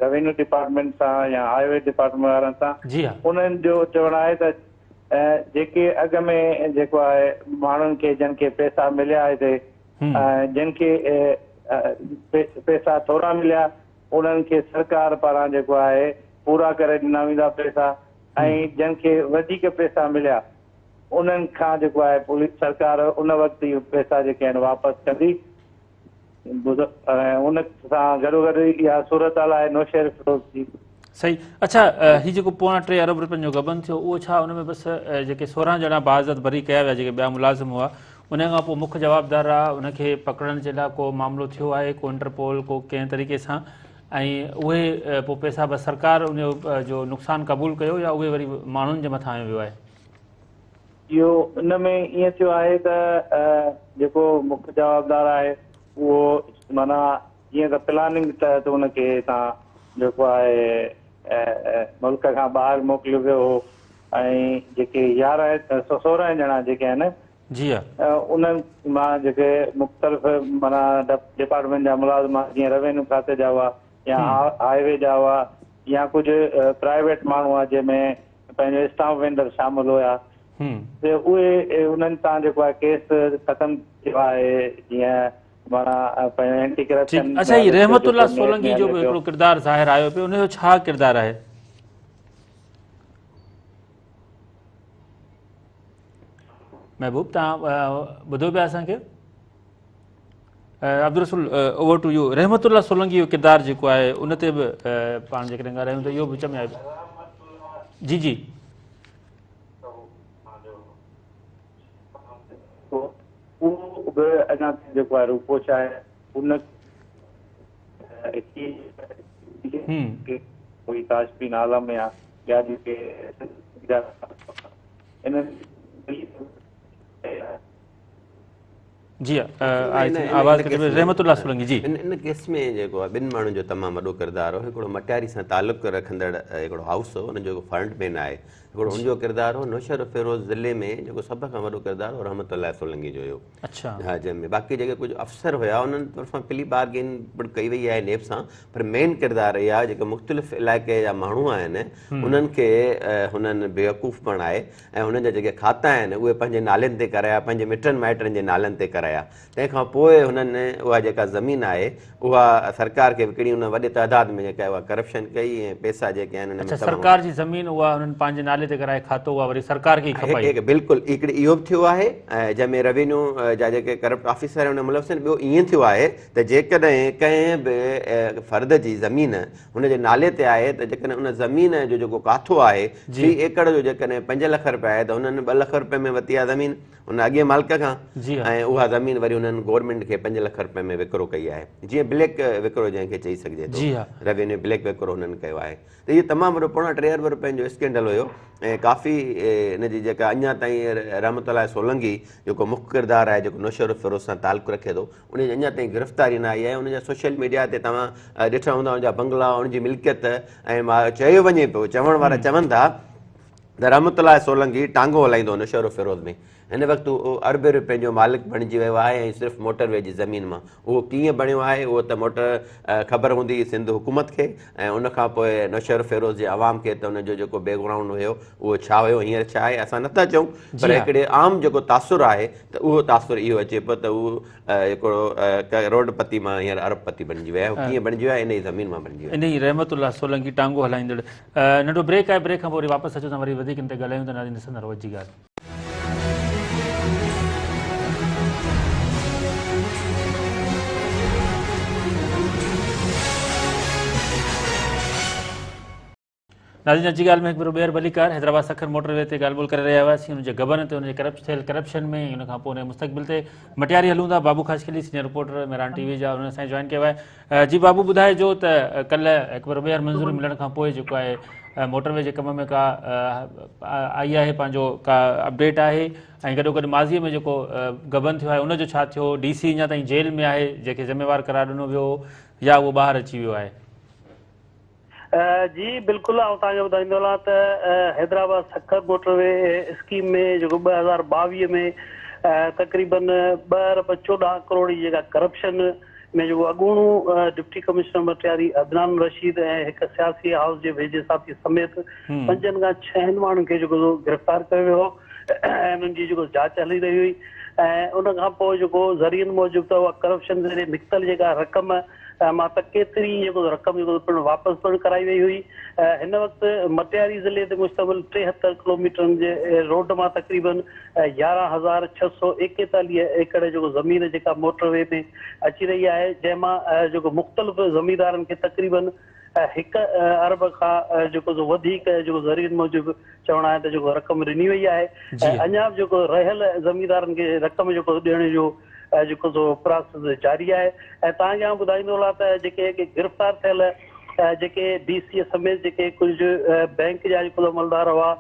रेवेन्यू डिपार्टमेंट सां या हाईवे डिपार्टमेंट वारनि सां जी हाँ उन्हनि जो चवणु आहे त जेके अॻ में जेको आहे माण्हुनि खे जिन खे पैसा मिलिया हिते जिन खे पैसा थोरा मिलिया उन्हनि खे सरकार पारां जेको आहे पूरा करे ॾिना वेंदा पैसा। ऐं जिन खे वधीक पैसा मिलिया उन्हनि खां जेको आहे पुलिस सरकार उन वक़्तु इहो पैसा जेके आहिनि वापसि कंदी। उन सां गॾोगॾु इहा सूरत हाल आहे नौशहर फिरोज़ जी। सही। अच्छा, ही जेको 3.25 अरब रुपयनि जो गबन थियो उहो छा उन में बसि जेके 16 ॼणा बाज़त बरी कया विया जेके ॿिया मुलाज़िम हुआ उन खां पोइ मुख्य जवाबदार आहे उनखे पकड़ण जे लाइ को मामिलो थियो आहे को इंटरपोल को कंहिं तरीक़े सां ऐं उहे पोइ पैसा बसि सरकार उन जो नुक़सानु क़बूल कयो या उहे वरी माण्हुनि जे मथां आयो वियो आहे? इहो इन में ईअं थियो आहे त जेको मुख्य जवाबदार आहे उहो माना जीअं त प्लानिंग तहत उनखे तव्हां जेको आहे मुल्क खां ॿाहिरि मोकिलियो वियो हो ऐं जेके 16 ॼणा जेके आहिनि जी हा उन्हनि मां जेके मुख़्तलिफ़ माना डिपार्टमेंट जा मुलाज़िम जीअं रेवेन्यू खाते जा हुआ या हाईवे जा हुआ या कुझु प्राइवेट माण्हू हुआ जंहिंमें पंहिंजो स्टाफ वेंडर शामिल हुया त उहे उन्हनि सां जेको आहे केस ख़तमु थियो आहे। जीअं माना पंहिंजो एंटी करप्शन। अच्छा, ही रहमतुल्लाह सोलंकी जो हिकिड़ो किरदारु ज़ाहिर आयो पियो उनजो छा किरदारु आहे? महबूब तव्हां ॿुधो पिया असांखे? अब्दुल रसूल ओवर टू यू। रहमतुल्लाह सोलंकी जो किरदारु जेको आहे उन ते बि पाण जेकॾहिं ॻाल्हायूं त इहो विच में आहे। जी जी उहो बि अञा जेको आहे रूपोश आहे उन कोई ताजबीन आलम या ॿिया जेके जी आवाज़ रहमतुल्लाह सोलंकी जी। इन केस में जेको आहे 2 माण्हुनि जो तमामु वॾो किरदारु हो। हिकिड़ो मटियारी सां तालुक़ु रखंदड़ हिकिड़ो हाउस हो उनजो फ्रंटमैन आहे हिकिड़ो उनजो किरदारु हो। नौशहर फिरोज़ ज़िले में जेको सभ खां वॾो किरदारु हो रहमतुल्लाह सोलंकी जो हुयो। अच्छा हा जंहिंमें बाक़ी जेके कुझु अफ़सर हुया उन्हनि तरफ़ां प्ली बार्गेन पिणु कई वई आहे नेब सां पर मेन किरदारु इहा जेके मुख़्तलिफ़ इलाइक़े जा माण्हू आहिनि उन्हनि खे हुननि बेवकूफ़ बणाए ऐं हुननि जा जेके खाता आहिनि उहे पंहिंजे नालनि ते कराया पंहिंजे मिटनि माइटनि जे नालनि ते कराया। तंहिंखां पोइ हुननि उहा जेका ज़मीन आहे उहा सरकार खे विकिणी उन वॾे तइदाद में जेका उहा करप्शन कई ऐं पैसा जेके आहिनि अच्छा सरकार जी ज़मीन उहा हुननि पंहिंजे नाले ते कराए खातो उहा वरी सरकार खे ई खपाई। बिल्कुलु हिकिड़ी इहो बि थियो आहे जंहिंमें रेवेन्यू जा जेके करप्ट ऑफिसर हुन मुलविस आहिनि। ॿियो ईअं थियो आहे त जेकॾहिं कंहिं बि फ़र्द जी ज़मीन हुनजे नाले ते आहे त जेकॾहिं उन ज़मीन जो जेको काथो आहे 3 एकड़ जो जेकॾहिं 5 लख रुपया आहे त हुननि 2 लख रुपए में वरिती आहे ज़मीन उन अॻे मालिक खां ऐं उहा ज़मीन वरी हुननि गवर्नमेंट खे 5 लख रुपए में विकिरो कई आहे। जीअं ब्लैक विकिरो जंहिंखे चई सघिजे थो रेवेन्यू ब्लैक विकिरो हुननि कयो आहे। त इहो तमामु वॾो 2.25 अरब रुपयनि जो स्कैंडल हुयो ऐं काफ़ी हिनजी जेका अञा ताईं रहमतुल्लाह सोलंकी जेको मुख्य किरदारु आहे जेको नौशहर फिरोज़ सां तालुक़ु रखे थो उनजी अञा ताईं गिरफ़्तारी न आई आहे। उनजा सोशल मीडिया ते तव्हां ॾिठा हूंदा उनजा बंगला उनजी मिल्कियत ऐं मां चयो वञे पियो चवण वारा चवनि था त रहमतुल्लाह सोलंकी टांगो हलाईंदो नौशहर फिरोज़ में। हिन वक़्तु उहो अरबे रुपए जो मालिक बणिजी वियो आहे ऐं सिर्फ़ु मोटरवे जी ज़मीन मां। उहो कीअं बणियो आहे उहो त मोटर ख़बर हूंदी सिंध हुकूमत खे ऐं उनखां पोइ नौशहर फिरोज़ जे आवाम खे त उनजो जेको बैकग्राउंड हुयो उहो छा हुयो हींअर छा आहे असां नथा चऊं पर हिकिड़े आम जेको तासुरु आहे त उहो तासुरु इहो अचे पियो त उहो हिकिड़ो करोड़पति मां हींअर अरबपति बणिजी वियो आहे। कीअं बणिजी वियो आहे इन जी ज़मीन मां बणिजी वियो इन ई रहमतुल्लाह सोलंकी टांगो हलाईंदड़। नंढो ब्रेक आहे ब्रेक खां पोइ वरी वापसि अचूं था वरी वधीक इन ते ॻाल्हायूं था नाज़रीन ॾिसंदा रहो जी ॻाल्हि। नाज़रीन अची ॻाल्हि में हिकु भेरो ॿीहर भलीकार हैदराबाद सखर मोटरवे ते ॻाल्हि ॿोल करे रहिया हुआसीं हुनजे गबन ते हुनजे थियल करप्शन में हुन खां पोइ हुनजे मुस्तक़बिल ते मटियारी हलूं था। बाबू ख़ासखिली सीनियर रिपोर्टर मेरान टीवी जा हुन असांखे जॉइन कयो आहे। जी बाबू ॿुधाइजो त कल्ह हिकु भेरो ॿीहर मंज़ूरी मिलण खां पोइ जेको आहे मोटरवे जे कम में का आई आहे पंहिंजो का अपडेट आहे ऐं गॾोगॾु माज़ीअ में जेको गबन थियो आहे उनजो छा थियो? DC अञा ताईं जेल में आहे जेके ज़िम्मेवारु करार ॾिनो वियो या उहो ॿाहिरि अची वियो आहे? जी बिल्कुल ॿुधाईंदो त हैदराबाद सखर मोटरवे स्कीम में जेको 2022 में तक़रीबन 2 अरब 14 करोड़ जी जेका करप्शन में जेको अॻूणो डिप्टी कमिश्नर मटियारी अदनान रशीद ऐं हिकु सियासी हाउस जे वेझे साथी समेत 5 खां 6 माण्हुनि खे जेको गिरफ़्तार कयो वियो ऐं उन्हनि जी जेको जांच हली रही हुई ऐं उन खां पोइ जेको ज़रियनि मूजिबि त उहा करप्शन ज़रिए निकितल जेका रक़म मां त केतिरी जेको रक़म जेको पिणु वापसि पिणु कराई वई हुई। हिन वक़्तु मटियारी ज़िले ते मुश्तमिल 73 किलोमीटरनि जे रोड मां तक़रीबन 11,641 एकड़ जेको ज़मीन जेका मोटरवे में अची रही आहे, जंहिंमां जेको मुख़्तलिफ़ ज़मीदारनि खे तक़रीबन 1 अरब खां जेको वधीक जेको ज़रियनि मूजिबि चवणु आहे त जेको रक़म ॾिनी वई आहे ऐं अञा बि जेको रहियल ज़मीदारनि खे रक़म जेको ॾियण जो जेको प्रोसेस जारी आहे। ऐं तव्हांखे आउं ॿुधाईंदो त जेके गिरफ़्तार थियल जेके डीसी समेत जेके कुझु बैंक जा जेको अमलदार हुआ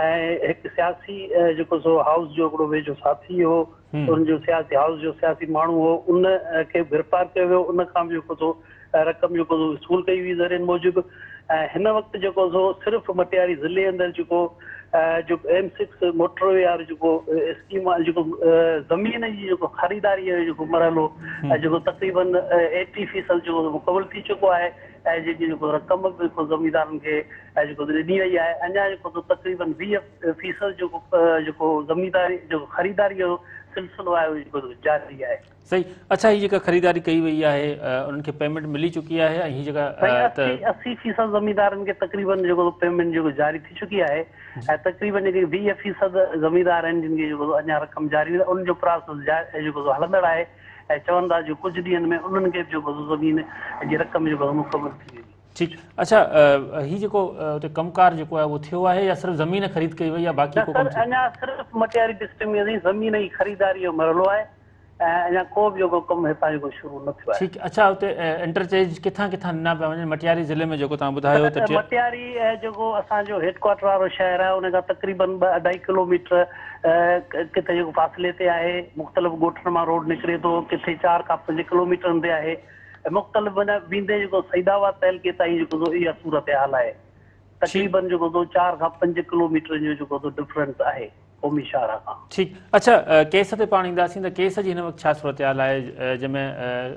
ऐं हिकु सियासी जेको हाउस जो हिकिड़ो वेझो साथी हो, उनजो सियासी हाउस जो सियासी माण्हू हो, उन खे गिरफ़्तार कयो वियो। उन खां बि जेको रक़म जेको वसूल कई हुई ज़रियनि मूजिबि। ऐं हिन वक़्तु जेको सिर्फ़ु मटियारी ज़िले अंदरि जेको M6 मोटरवे वारो जेको स्कीम आहे जेको ज़मीन जी जेको ख़रीदारी जो जेको मरहलो जेको तक़रीबन 80% जेको मुकमल थी चुको आहे ऐं जेकी जेको रक़म जेको ज़मीदारनि खे जेको ॾिनी वई आहे, अञा जेको तक़रीबन 20% जेको ज़मीदारी जेको ख़रीदारी जो सिलसिलो आहे उहो जेको जारी आहे। सही। अच्छा, ही जेका ख़रीदारी कई वई आहे उन्हनि खे पेमेंट मिली चुकी आहे ऐं ही जेका 80% ज़मीदारनि खे तक़रीबन जेको पेमेंट जेको जारी थी चुकी आहे ऐं तक़रीबन जेके 20% ज़मीदार आहिनि जिन खे जेको अञा रक़म जारी उनजो प्रोसेस जेको हलंदड़ आहे ऐं चवनि था जो कुझु ॾींहंनि में उन्हनि खे जेको ज़मीन जी रक़म जेको मुकमल थी वेंदी। ठीकु। अच्छा, ही जेको उते कमकार जेको आहे उहो थियो आहे या सिर्फ़ु ज़मीन ख़रीद कई वई आहे, बाक़ी को कमु अञा सिर्फ़ु मटियारी डिस्ट्रिक्ट में ज़मीन जी ख़रीदारी जो मरहलो आहे ऐं अञा को बि जेको कमु हितां जेको शुरू न थियो आहे। ठीकु। अच्छा, उते इंटरचेंज किथां किथां ॾिना पिया वञनि मटियारी ज़िले में जेको तव्हां ॿुधायो त मटियारी जेको असांजो हेडक्वार्टर वारो शहर आहे उन खां तक़रीबन 2-2.5 किलोमीटर किथे जेको फ़ासिले ते आहे। मुख़्तलिफ़ ॻोठनि मां रोड निकिरे थो, किथे 4 खां 5 किलोमीटरनि ते आहे। मुख़्तलिफ़ वेंदे जेको सईदाबाद तहलके ताईं जेको इहा सूरत हाल आहे। तक़रीबन जेको 4 खां 5 किलोमीटर जो जेको डिफरेंस आहे क़ौमी शाहरा खां। ठीकु। अच्छा, केस ते पाण ईंदासीं त केस जी हिन वक़्तु छा सूरत हाल आहे, जंहिंमें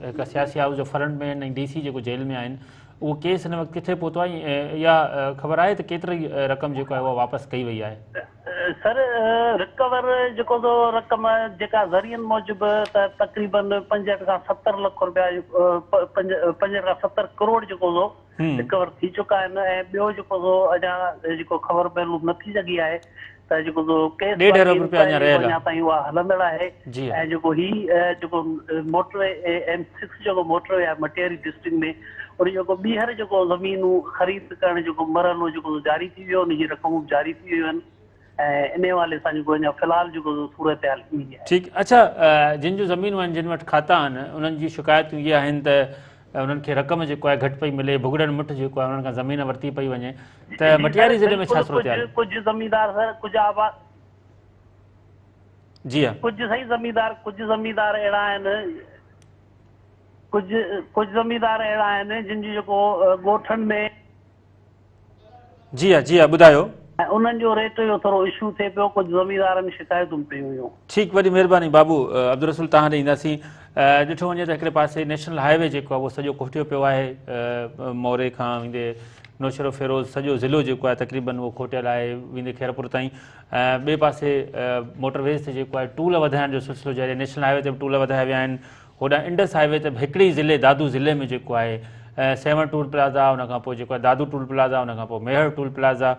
हिकु सियासी हाउस जो फरंट में ऐं DC जेको जेल में आहिनि, उहो केस हिन वक़्तु किथे पहुतो आहे या ख़बर आहे त केतिरी रक़म जेको आहे उहा वापसि कई वई आहे? सर रिकवर जेको रक़म जेका ज़रियनि मूजिबि त तक़रीबन 65 खां 70 लख रुपया 65 खां 70 करोड़ जेको रिकवर थी चुका आहिनि ऐं ॿियो जेको अञा जेको ख़बर मालूम न थी सघी आहे त जेको केस 1.5 अरब रुपया अञा ताईं उहा हलंदड़ आहे। ऐं जेको जेको मोटरवे M6 जेको मोटरवे आहे मटियारी डिस्ट्रिक्ट में उन जेको ॿीहर जेको ज़मीनूं ख़रीद करण जेको मरहलो जेको जारी थी वियो, उनजी रक़मूं जारी थी वियूं आहिनि ऐं इन हवाले सां जेको अञा फ़िलहाल जेको सूरत हाल ईंदी आहे। ठीकु। अच्छा, जिन जूं ज़मीनूं आहिनि, जिन वटि खाता आहिनि, उन्हनि जी शिकायतूं इहे आहिनि त उन्हनि खे रक़म जेको आहे घटि पई मिले, भुगड़नि मुठ जेको आहे उन्हनि खां ज़मीन वरिती पई वञे, त मटियारी ज़िले में छा सूरत हाल? कुझु ज़मीदार सर कुझु आबाद जी हा, कुझु सही कुझु ज़मीदार अहिड़ा आहिनि कुझु ज़मीदार अहिड़ा आहिनि जिन जी जेको ॻोठनि में जी हा ॿुधायो। ऐं उन्हनि जो रेट जो थोरो इशू थिए पियो, कुझु ज़मीदारनि शिकायतूं पियूं हुयूं। ठीकु, वॾी महिरबानी बाबू। अब्दुल रसूल तव्हां ॾे ईंदासीं। ॾिठो वञे त हिकिड़े पासे नेशनल हाईवे जेको आहे उहो सॼो खुटियो पियो आहे, मोरे खां वेंदे नौशरो फिरोज़ सॼो ज़िलो जेको आहे तक़रीबन उहो खोटियल आहे वेंदे खैरपुर ताईं। ॿिए पासे मोटरवेज़ ते जेको आहे टूल वधाइण जो सिलसिलो जारी आहे। नेशनल हाईवे ते बि टूल वधाया विया आहिनि। होॾां इंडस हाईवे ते बि हिकिड़ी ज़िले दादू ज़िले में जेको आहे 7 टूल प्लाज़ा, उनखां पोइ जेको आहे दादू टूल प्लाज़ा, उनखां पोइ मेहर टूल प्लाज़ा।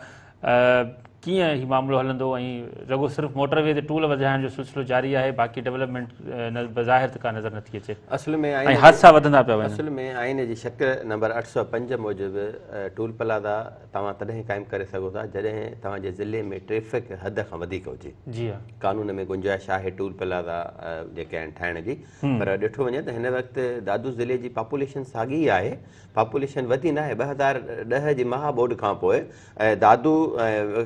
कीअं हीउ मामिलो हलंदो ऐं रुॻो सिर्फ़ु मोटरवे ते टूल वधाइण जो सिलसिलो जारी आहे, बाक़ी डेवलपमेंट बज़ाहिर त का नज़र नथी अचे असल में ऐं हादसा वधंदा पिया वञनि। असल में आइन जी शक्ल नंबर 805 मूजिबि टूल प्लाज़ा तव्हां तॾहिं क़ाइमु करे सघो था जॾहिं तव्हांजे ज़िले में ट्रैफ़िक हद खां वधीक हुजे। जी हा, कानून में गुंजाइश आहे टूल प्लाज़ा जेके आहिनि ठाहिण जी, पर ॾिठो वञे त हिन वक़्तु दादू ज़िले जी पॉपुलेशन साॻी आहे, पॉपुलेशन वधी न आहे। 2010 जी महाॿोॾि खां पोइ दादू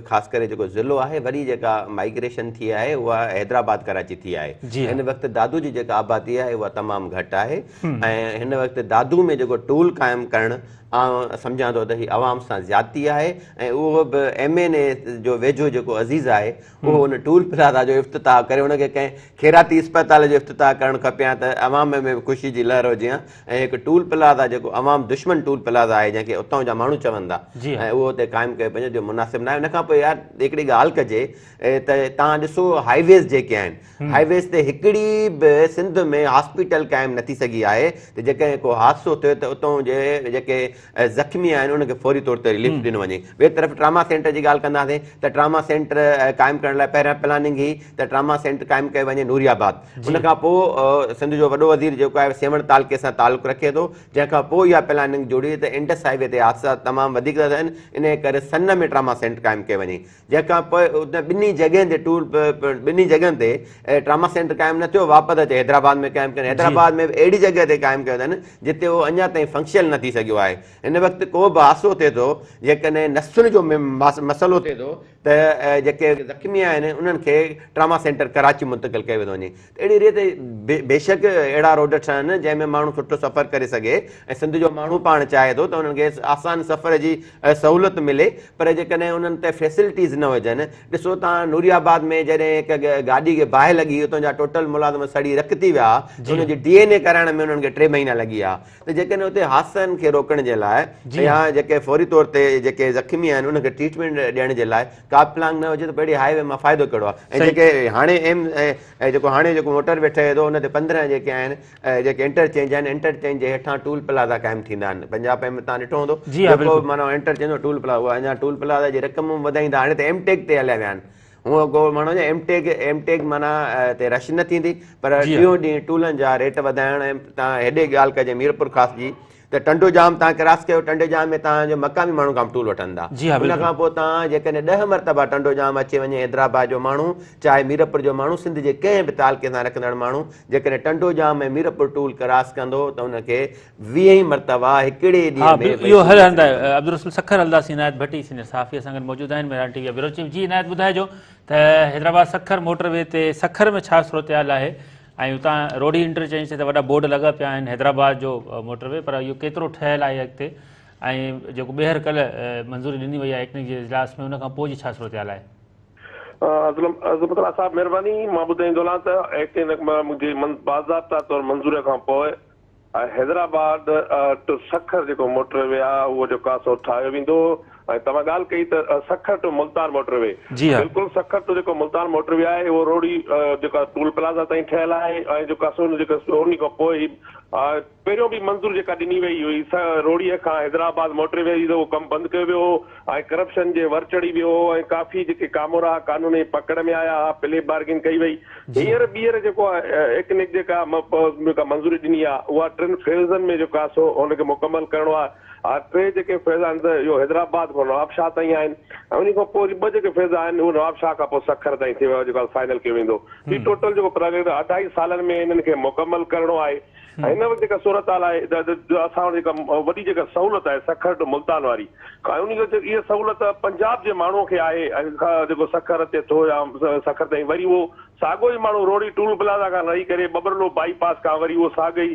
ख़ासि करे जेको ज़िलो आहे वरी जेका माइग्रेशन थी आहे उहा हैदराबाद कराची थी आहे। हिन वक़्तु दादू जी जेका आबादी आहे उहा तमामु घटि आहे ऐं हिन वक़्तु दादू में जेको टूल क़ाइमु करणु सम्झां थो त हीअ आवाम सां ज़्यादती आहे ऐं उहो बि MNA जो वेझो जेको अज़ीज़ आहे उहो उन टूल प्लाज़ा जो इफ़्तिताह करे उनखे कंहिं ख़ैराती इस्पताल जो इफ़्तिताह करणु खपे हा त अवाम में बि ख़ुशी जी लहर हुजे हा। ऐं हिकु टूल प्लाज़ा जेको अवाम दुश्मन टूल प्लाज़ा आहे जंहिंखे उतां जा माण्हू चवंदा ऐं उहो हुते क़ाइमु कयो पंहिंजो मुनासिबु न आहे। उनखां पोइ यार हिकिड़ी ॻाल्हि कजे त तव्हां ॾिसो हाईवेज़ जेके आहिनि हाईवेज़ ते हिकिड़ी बि सिंध में हॉस्पिटल क़ाइमु न थी सघी आहे त जेकॾहिं को हादसो थियो त उतां जे जेके ज़ख़्मी आहिनि उनखे फौरी तौर ते रिलीफ ॾिनो वञे। ॿिए तरफ़ ट्रामा सेंटर जी ॻाल्हि कंदासीं त ट्रामा सेंटर क़ाइमु करण लाइ पहिरियां प्लानिंग ही त ट्रामा सेंटर क़ाइमु कयो वञे नूरियाबाद। उनखां पोइ सिंध जो वॾो वज़ीर जेको आहे सेवण तालुके सां तालुक़ु रखे थो जंहिंखां पोइ इहा प्लानिंग जोड़ी त इंडस हाईवे ते हादसा तमामु वधीक था थियनि इन करे सन में ट्रामा सेंटर क़ाइमु कयो वञे। जंहिंखां पोइ उन ॿिन्ही जॻहियुनि ते ॿिन्ही जॻहियुनि ते ट्रामा सेंटर क़ाइमु न थियो वापसि अचे हैदराबाद में क़ाइमु कनि। हैदराबाद में बि अहिड़ी जॻह ते क़ाइमु कयो अथनि जिते उहो अञा ताईं फंक्शन न थी सघियो आहे। हिन वक़्तु को बि हादसो थिए थो जेकॾहिं नसुनि जो मसइलो थिए थो त जेके ज़ख़्मी आहिनि उन्हनि खे ट्रामा सेंटर कराची मुंतक़िल कयो वेंदो वञे। त अहिड़ी रीति बेशक अहिड़ा रोड ठहनि जंहिंमें माण्हू सुठो सफ़र करे सघे ऐं सिंध जो माण्हू पाण चाहे थो त उन्हनि खे आसान सफ़र जी सहूलियत मिले पर जेकॾहिं उन्हनि ते फैसिलिटीज़ न हुजनि। ॾिसो तव्हां नूरियाबाद में जॾहिं हिकु गाॾी खे बाहि लॻी उतां जा टोटल मुलाज़िम सड़ी रख थी विया उनजी DNA कराइण में उन्हनि खे 3 महीना लॻी विया। त जेकॾहिं उते हादसनि खे रोकण जे लाइ या जेके फौरी तौर ते जेके ज़ख़्मी आहिनि उनखे ट्रीटमेंट ॾियण जे लाइ का प्लान न हुजे त पहिरीं हाईवे मां फ़ाइदो कहिड़ो आहे। ऐं जेके हाणे जेको मोटरवे ठहे थो उन ते 15 जेके आहिनि जेके इंटरचेंज आहिनि इंटरचेंज जे हेठां टूल प्लाज़ा क़ाइमु थींदा आहिनि। पंजाब में तव्हां ॾिठो हूंदो जेको माना इंटरचेंज टूल प्लाज़ा अञा टूल प्लाज़ा जी रक़म वधाईंदा हाणे त MTech ते हलिया विया आहिनि। हूअं को माण्हू MTech माना ते रश न थींदी पर ॾींहों ॾींहुं टूलनि जा रेट वधाइण ऐं तव्हां हेॾे ॻाल्हि कजे मीरपुर ख़ासि जी त टंडो जाम तव्हां क्रॉस कयो टंडो जाम में तव्हांजो मक़ामी माण्हू खां टूल वठनि था। उनखां पोइ तव्हां जेकॾहिं 10 मरतबा टंडो जाम अचे वञे हैदराबाद जो माण्हू चाहे मीरपुर जो माण्हू सिंध जे कंहिं बि तालुके सां रखंदड़ माण्हू जेकॾहिं टंडो जाम ऐं मीरपुर टूल क्रॉस कंदो त उनखे 20 मरतबा हिकिड़े ॾींहं में इहो हल हलंदा अब्दुल रसूल सखर हलंदासीं इनायत भट्टी सीनियर सहाफ़ी असां गॾु मौजूदु आहिनि मेरान TV ब्यूरो चीफ। जी इनायत ॿुधाइजो त हैदराबाद सखर मोटरवे ते सखर में छा सूरत आहे ऐं उतां रोडी इंटरचेंज ते त वॾा बोर्ड लॻा पिया आहिनि हैदराबाद जो मोटरवे पर इहो केतिरो ठहियलु आहे अॻिते ऐं जेको ॿीहर कल्ह मंज़ूरी ॾिनी वई आहे एकनिक जे इजलास में उनखां पोइ जी छा सूरत आहे? अज़मतुल्लाह साहब महिरबानी। मां ॿुधाईंदो लां त मुंहिंजी बाज़ाब्ता तौर मंज़ूरी खां पोइ हैदराबाद टू सखर जेको मोटरवे आहे उहो जेको आहे सो ठाहियो वेंदो। ऐं तव्हां ॻाल्हि कई त सखर टू मुल्तान मोटरवे बिल्कुलु सखर टू जेको मुल्तान मोटरवे आहे उहो रोडी जेका टूल प्लाज़ा ताईं ठहियलु आहे ऐं जेको उन खां पोइ पहिरियों बि मंज़ूर जेका ॾिनी वई हुई रोडीअ खां हैदराबाद मोटरवे जो उहो कमु बंदि कयो वियो ऐं करप्शन जे वर चढ़ी वियो ऐं काफ़ी जेके कामोरा कानूनी पकड़ में आया प्ले बार्गिन कई वई। ॿीहर जेको आहे एकनिक जेका मंज़ूरी ॾिनी आहे उहा 3 फेज़नि में जेको आहे सो हुनखे मुकमल करिणो आहे। 3 जेके फैज़ आहिनि इहो हैदराबाद खां नवाबशाह ताईं आहिनि ऐं उन खां पोइ 2 जेके फैज़ आहिनि उहो नवाबशाह खां पोइ सखर ताईं थी वियो जेको फाइनल कयो वेंदो। हीउ टोटल जेको प्रोजेक्ट 28 सालनि में हिननि खे मुकमल करिणो आहे। ऐं हिन वक़्तु जेका सूरत हाल आहे असां वटि जेका वॾी जेका सहूलियत आहे सखर टू मुल्तान वारी ऐं उन इहा सहूलियत पंजाब जे माण्हूअ खे आहे जेको सखर अचे थो या सखर ताईं वरी उहो साॻियो ई माण्हू रोडी टूल प्लाज़ा खां लही करे बबरलो बाईपास खां वरी उहो साॻई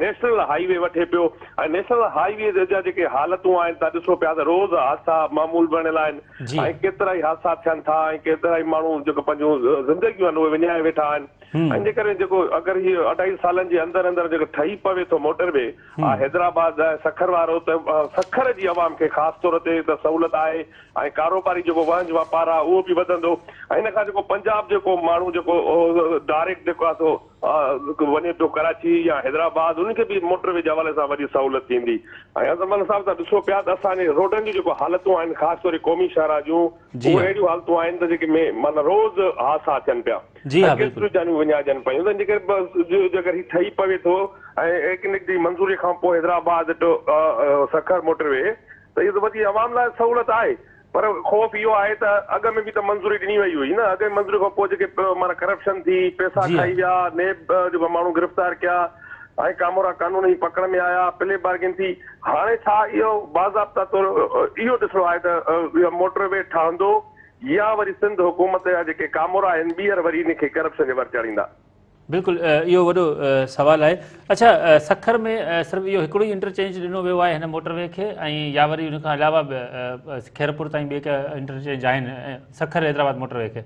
नेशनल हाईवे वठे पियो ऐं नेशनल हाईवे जा जेके हालतूं आहिनि तव्हां ॾिसो पिया त रोज़ हादसा मामूल बणियल आहिनि ऐं केतिरा ई हादसा थियनि था ऐं केतिरा ई माण्हू जेको पंहिंजूं ज़िंदगियूं आहिनि उहे विञाए वेठा आहिनि। ऐं जे करे जेको अगरि हीअ 28 सालनि जे अंदरि अंदरि जेको ठही पवे थो मोटरवे हैदराबाद सखर वारो त सखर जी आवाम खे ख़ासि तौर ते त सहूलियत आहे ऐं कारोबारी जेको वहिंज वापारु आहे उहो बि वधंदो ऐं हिन खां जेको पंजाब जेको माण्हू जेको डायरेक्ट जेको आहे सो वञे पियो कराची या हैदराबाद उनखे बि मोटरवे जे हवाले सां वॾी सहूलियत थींदी। ऐं अज़मल साहिब तव्हां ॾिसो पिया त असांजे रोडनि जूं जेको हालतूं आहिनि ख़ासि तौर क़ौमी शहर जूं उहे अहिड़ियूं हालतूं आहिनि त जेके माना रोज़ हादसा थियनि पिया केतिरियूं जानियूं विञाइजनि पियूं त जेकर हीउ ठही पवे थो ऐं एकनिक जी मंज़ूरी खां पोइ हैदराबाद टू सखर मोटरवे त इहो त वॾी आवाम लाइ सहूलियत आहे पर ख़ौफ़ इहो आहे त अॻ में बि त मंज़ूरी ॾिनी वई हुई न अॻ में मंज़ूरी खां पोइ जेके माना करप्शन थी पैसा खाई विया नेब जेको माण्हू गिरफ़्तार कया ऐं कामोरा कानूनी पकड़ में आया प्ले बार्गिन थी हाणे छा इहो बाज़ाब्ता तौर इहो ॾिसणो आहे त इहो मोटरवे ठहंदो या वरी सिंध हुकूमत जा जेके कामोरा आहिनि ॿीहर वरी इनखे करप्शन जे वर चाढ़ींदा? बिल्कुलु इहो वॾो सवालु आहे। अच्छा सखर में सिर्फ़ु इहो हिकिड़ो ई इंटरचेंज ॾिनो वियो आहे हिन मोटरवे खे ऐं या वरी हुन खां अलावा खैरपुर ताईं ॿिए का इंटरचेंज आहिनि सखर हैदराबाद मोटरवे खे?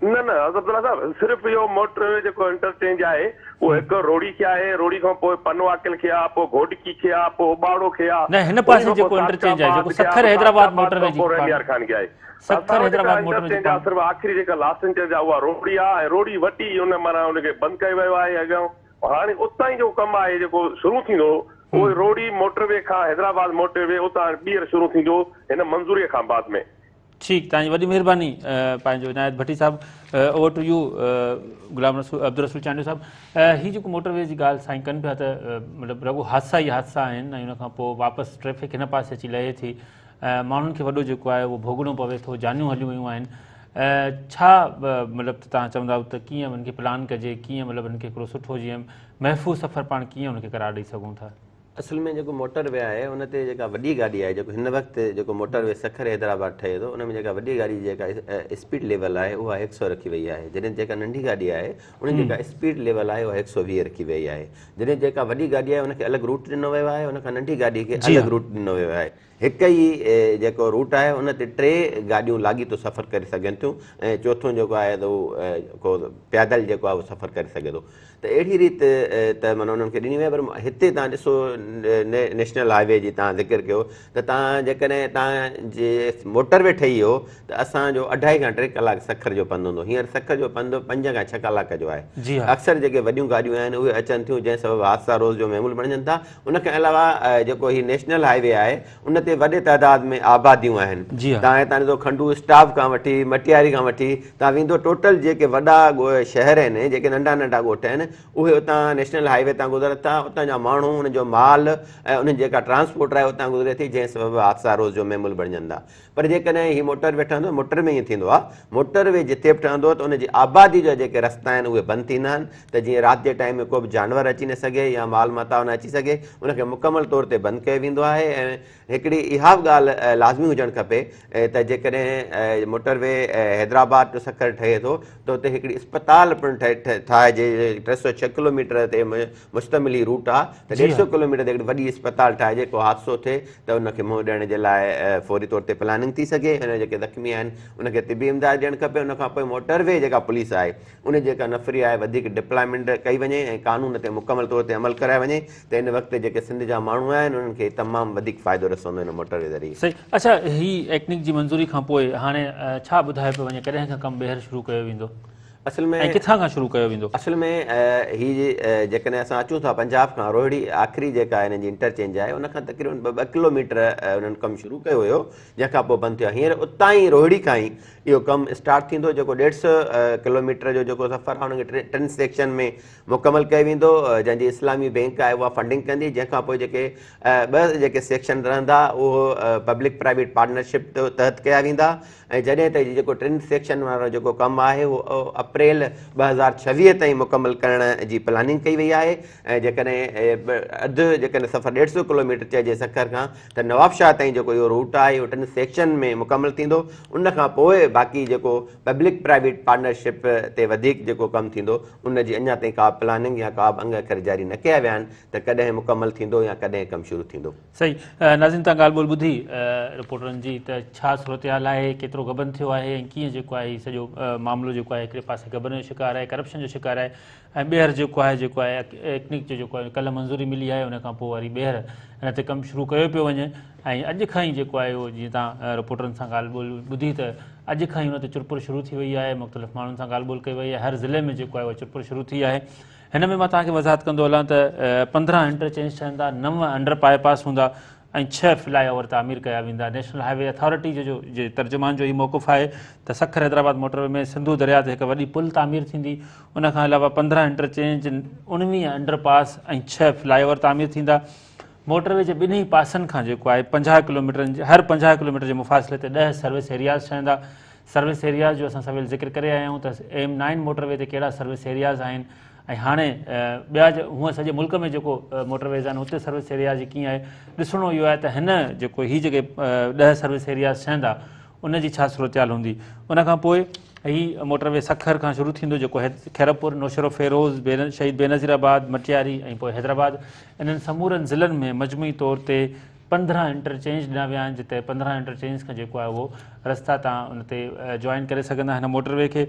न न अब्दुल्ला साहब सिर्फ़ु इहो मोटरवे जेको इंटरचेंज आहे उहो हिकु रोड़ी खे आहे, रोड़ी खां पोइ पनवाकिल खे आहे, पोइ घोडकी खे आहे, पोइ बाड़ो खे आहे। न हिन पासे जेको इंटरचेंज आहे जेको सखर हैदराबाद मोटरवे जी रेलियार खान खे आहे, सखर हैदराबाद मोटरवे जी सिर्फ़ु आख़िरी जेका लास्ट इंटरचेंज आहे उहा रोड़ी आहे ऐं रोड़ी वटी हुन माना हुनखे बंदि कयो वियो आहे अॻियां। हाणे उतां ई जो कमु आहे जेको शुरू थींदो उहो रोड़ी मोटरवे खां हैदराबाद मोटरवे उतां ॿीहर शुरू थींदो हिन मंज़ूरीअ खां बाद में। ठीकु, तव्हांजी वॾी महिरबानी पंहिंजो इनायत भट्टी साहब। Over two U Ghulam Rasool Abdul रसूल चांडियो साहब। हीअ जेको मोटरवे जी ॻाल्हि साईं कनि पिया त मतिलबु रुॻो हादसा ई हादसा आहिनि ऐं हुनखां पोइ वापसि ट्रैफ़िक हिन पासे अची लहे थी, माण्हुनि खे वॾो जेको आहे उहो भोगणो पवे थो, जानियूं हलियूं वियूं आहिनि। छा मतिलबु तव्हां चवंदा त कीअं हुनखे प्लान कजे, कीअं मतिलबु हुनखे हिकिड़ो सुठो जीअं महफ़ूज़ सफ़र पाण कीअं हुनखे करार ॾेई सघूं था? असल में जेको मोटरवे आहे उन ते जेका वॾी गाॾी आहे जेको हिन वक़्तु जेको मोटरवे सखर हैदराबाद ठहे थो उन में जेका वॾी गाॾी जेका स्पीड लेवल आहे उहा 100 रखी वई आहे। जॾहिं जेका नंढी गाॾी आहे उन जेका स्पीड लेवल आहे उहा 120 रखी वई आहे। जॾहिं जेका वॾी गाॾी आहे उनखे अलॻि रूट ॾिनो वियो आहे, उनखां नंढी गाॾी खे अलॻि रूट ॾिनो वियो आहे। हिकु ई जेको रूट आहे उन ते 3 गाॾियूं लाॻीतो सफ़र करे सघनि थियूं ऐं चोथों जेको आहे त उहो पैदल जेको आहे उहो सफ़र करे सघे थो। त अहिड़ी रीति त माना उन्हनि खे ॾिनी वई। पर हिते तव्हां ॾिसो नेशनल हाईवे जी तव्हां ज़िक्र कयो त तव्हां जेकॾहिं तव्हांजे मोटरवे ठही वियो त असांजो 2.5 खां 3 कलाक सखर जो पंधु हूंदो। हींअर सखर जो पंधु 5 खां 6 कलाक जो आहे। अक्सर जेके वॾियूं गाॾियूं आहिनि उहे अचनि थियूं जंहिं सबबु हादसा रोज़ जो महमूल बणिजनि था। उनखे अलावा जेको हीउ नेशनल हाईवे आहे उन ते वॾे तइदाद में आबादियूं आहिनि। तव्हां हितां ॾिसो खंडू स्टाफ खां वठी मटियारी खां वठी तव्हां वेंदो टोटल जेके वॾा शहर आहिनि जेके नंढा नंढा ॻोठ आहिनि उहे उतां नेशनल हाईवे तां गुज़रनि था। उतां जा माण्हू उनजो माल ऐं उन जेका ट्रांसपोर्ट आहे उतां गुज़रे थी जंहिं सबबु हादसा रोज़ जो महमूल बणिजनि था। पर जेकॾहिं हीउ मोटरवे ठहंदो मोटर में ईअं थींदो आहे मोटरवे जिते बि ठहंदो त उनजी आबादी जा जेके रस्ता आहिनि उहे बंदि थींदा आहिनि त जीअं राति जे टाइम में को बि जानवर अची न सघे या माल मता न अची सघे उनखे मुकमल तौर ते बंदि कयो वेंदो आहे। ऐं हिकिड़ी इहा बि ॻाल्हि लाज़मी हुजणु खपे त जेकॾहिं मोटरवे हैदराबाद टू सखर ठहे थो त उते हिकिड़ी अस्पताल पिणु ठाहिजे। 306 किलोमीटर ते मुश्तमिली रूट आहे त 150 किलोमीटर ते हिकिड़ी वॾी अस्पताल ठाहिजे। को हादसो थिए त उनखे मुंहुं ॾियण जे लाइ फौरी तौर ते प्लानिंग थी सघे। हिन जेके ज़ख़्मी आहिनि उनखे तिबी इमदाद ॾियणु खपे। उनखां पोइ मोटरवे जेका पुलिस आहे उन जेका नफ़री आहे वधीक डिप्लॉयमेंट कई वञे ऐं कानून ते मुकमल तौर ते अमल कराए वञे त हिन वक़्तु जेके सिंध जा माण्हू आहिनि उन्हनि खे तमामु वधीक फ़ाइदो रसंदो हिन मोटरवे ज़रिए। सही। अच्छा हीअ एक्निक जी मंज़ूरी खां पोइ हाणे छा ॿुधाए पियो वञे कॾहिं खां कमु ॿीहर शुरू कयो वेंदो? असल में किथां खां शुरू कयो वेंदो? असल में हीअ जेकॾहिं असां अचूं था पंजाब खां रोहिड़ी आख़िरी जेका हिन जी इंटरचेंज आहे उनखां तक़रीबन 2 किलोमीटर उन्हनि कमु शुरू कयो हुयो जंहिंखां पोइ बंदि थियो आहे। हींअर उतां ई रोहिड़ी खां ई इहो कमु स्टार्ट थींदो जेको 150 किलोमीटर जो जेको सफ़र आहे हुनखे 3 सेक्शन में मुकमल कयो वेंदो जंहिंजी इस्लामी बैंक आहे उहा फंडिंग कंदी। जंहिंखां पोइ जेके 2 जेके सेक्शन रहंदा उहो पब्लिक प्राइवेट पार्टनरशिप तहत कया वेंदा ऐं जॾहिं त जेको 3 सेक्शन वारो जेको कमु आहे उहो अप्रैल 2026 ताईं मुकमल करण जी प्लानिंग कई वई आहे। ऐं जेकॾहिं जेकॾहिं सफ़र 150 किलोमीटर चइजे सखर खां त नवाबशाह ताईं जेको इहो रूट आहे इहो 3 सेक्शन में मुकमल थींदो। उनखां पोइ बाक़ी जेको पब्लिक प्राइवेट पार्टनरशिप ते वधीक जेको कमु थींदो उनजी अञा ताईं का प्लानिंग या का बि अंग अखर जारी न कया विया आहिनि त कॾहिं मुकमल थींदो या कॾहिं कमु शुरू थींदो। सही। नाज़रीन तव्हां ॻाल्हि ॿोल ॿुधी रिपोर्टरनि जी त छा सूरत हाल आहे, केतिरो गबन थियो आहे ऐं कीअं जेको आहे सॼो मामिलो जेको आहे हिकिड़े पासे गबन जो शिकार आहे, करप्शन जो शिकार आहे ऐं ॿीहर जेको आहे एक्निक जो जेको आहे कल्ह मंज़ूरी मिली आहे उनखां पोइ वरी ॿीहर हिन ते कमु शुरू कयो पियो वञे। ऐं अॼु खां ई जेको आहे उहो जीअं तव्हां रिपोर्टरनि सां ॻाल्हि ॿोल ॿुधी त अॼु खां ई हुन ते चुरपुर शुरू थी वई आहे। मुख़्तलिफ़ माण्हुनि सां ॻाल्हि ॿोल कई वई आहे। हर ज़िले में जेको आहे उहा चुरपुर शुरू थी आहे। हिन में मां तव्हांखे वज़ाहत कंदो हलां त 15 इंटरचेंज ठहंदा, 9 अंडर बाईपास हूंदा ऐं 6 फ्लाईओवर तामीर कया वेंदा। नेशनल हाईवे अथॉरिटी जो तर्जुमान जो ई मौक़ुफ़ आहे त सखर हैदराबाद मोटरवे में सिंधू दरिया ते हिकु वॾी पुल तामीर थींदी। उनखां अलावा 15 इंटरचेंज, 19 अंडरपास ऐं 6 फ्लाईओवर तामीर थींदा। मोटरवे जे ॿिन्ही पासनि खां जेको आहे 50 किलोमीटरनि हर 50 किलोमीटर जे मुफ़ासिले ते 10 सर्विस एरियाज़ ठहंदा। सर्विस एरियाज़ जो असां सवेल ज़िक्र करे आया आहियूं त M9 मोटरवे ते कहिड़ा सर्विस एरियाज़ आहिनि ऐं हाणे ॿिया हूअं सॼे मुल्क में जेको मोटरवेज़ आहिनि हुते सर्विस एरिया जी कीअं आहे ॾिसणो इहो आहे त हिन जेको हीअ जेके 10 सर्विस एरियाज़ ठहंदा उनजी छा सूरत हाल हूंदी। उनखां पोइ ही मोटरवे सखर खां शुरू थींदो जेको खैरपुर नौशरो फेरोज़ शहीद बेनज़ीराबाद मटियारी ऐं पोइ हैदराबाद इन्हनि समूरनि ज़िलनि में मजमूई तौर ते 15 इंटरचेंज ॾिना विया आहिनि जिते 15 इंटरचेंज खां जेको आहे उहो रस्ता तव्हां उन ते जॉइन करे सघंदा हिन मोटरवे खे।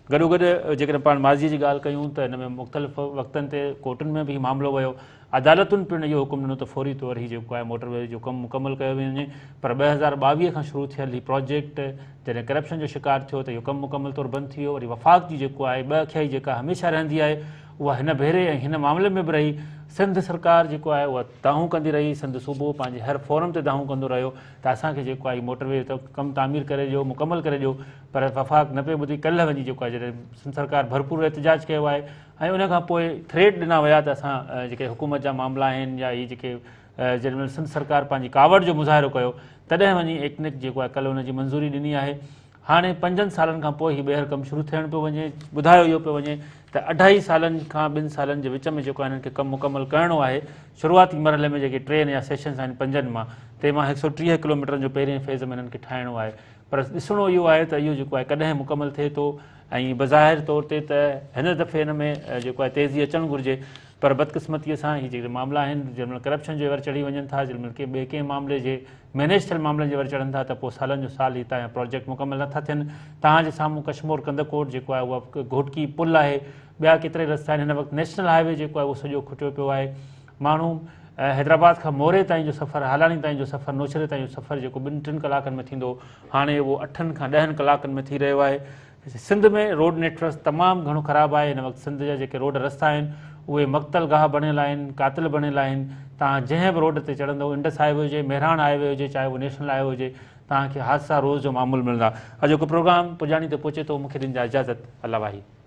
गॾोगॾु जेकॾहिं पाण माज़ीअ जी ॻाल्हि कयूं त हिन में मुख़्तलिफ़ वक़्तनि ते कोर्टुनि में बि मामिलो वियो, अदालतुनि पिणु इहो हुकुम ॾिनो त फौरी तौर ही जेको आहे मोटरवे जो कमु मुकमल कयो वञे। पर 2022 खां शुरू थियल ही प्रोजेक्ट जॾहिं करप्शन जो शिकार थियो त इहो कमु मुकमल तौरु बंदि थी वियो। वरी वफ़ाक़ जी जेको आहे ॿ अखियाई जेका हमेशह रहंदी आहे उहा हिन भेरे ऐं हिन मामले में बि रही। सिंध सरकार जेको आहे उहा दाहूं कंदी रही, सिंध सूबो पंहिंजे हर फोरम ते दाहूं कंदो रहियो त असांखे जेको आहे मोटरवे त कमु तामीर करे ॾियो, मुकमल करे ॾियो, पर वफ़ाक़ न पियो ॿुधी। कल्ह वञी जेको आहे जॾहिं सिंध सरकार भरपूर एहतिजाज कयो आहे ऐं उनखां पोइ थ्रेट ॾिना विया त असां जेके हुकूमत जा मामला आहिनि या इहे जेके जंहिं महिल सिंध सरकार पंहिंजी कावड़ जो मुज़ाहिरो कयो तॾहिं वञी एकनिक जेको आहे कल्ह हुनजी मंज़ूरी ॾिनी आहे। हाणे 5 सालनि खां पोइ ही ॿीहर कमु शुरू थियणु पियो वञे। ॿुधायो इहो पियो वञे त 2.5 सालनि खां 2 सालनि जे विच में जेको आहे हिननि खे कमु मुकमल करिणो आहे। शुरूआती मरहले में जेके 3 या सेशन्स आहिनि 5 मां, तंहिंमां 130 किलोमीटरनि जो पहिरें फेज़ में हिननि खे ठाहिणो आहे। पर ॾिसणो इहो आहे त इहो जेको आहे कॾहिं मुकमल थिए थो ऐं बज़ाहिर तौर ते त हिन दफ़े हिन में जेको आहे तेज़ी अचणु घुरिजे, पर बदक़िस्मतीअ सां हीअ जेके मामला आहिनि जंहिं महिल करप्शन जे वर चढ़ी वञनि था, जंहिं महिल के ॿिए कंहिं मामले जे मैनेज थियल मामलनि जे वर चढ़नि था त पोइ सालनि जो साल हितां जा प्रोजेक्ट मुकमल नथा थियनि। तव्हांजे साम्हूं कश्मीर कंदकोट जेको आहे उहा घोटकी पुल आहे, ॿिया केतिरे रस्ता आहिनि। हिन वक़्तु नेशनल हाईवे जेको आहे उहो सॼो खुटियो पियो आहे। माण्हू हैदराबाद खां मोरे ताईं जो सफ़रु, हालानी ताईं जो सफ़रु, नौशरे ताईं जो सफ़रु जेको 2-3 कलाकनि में थींदो हाणे उहो 8 खां 10 कलाकनि में थी रहियो आहे। सिंध में रोड नेटवर्क तमामु घणो ख़राबु आहे। हिन वक़्तु सिंध जा जेके रोड रस्ता आहिनि उहे मक़तल गाह बणियल आहिनि, कातिल बणियल आहिनि। तव्हां जंहिं बि रोड ते चढ़ंदव, इंडस हाईवे हुजे, मेहरान हाईवे हुजे, चाहे उहो नेशनल हाईवे हुजे, तव्हांखे हादसा रोज़ जो मामूल मिलंदा। अॼोको प्रोग्राम पुॼाणी ते पहुचे थो, मूंखे ॾींदा इजाज़त। अल्लाह वाहिद।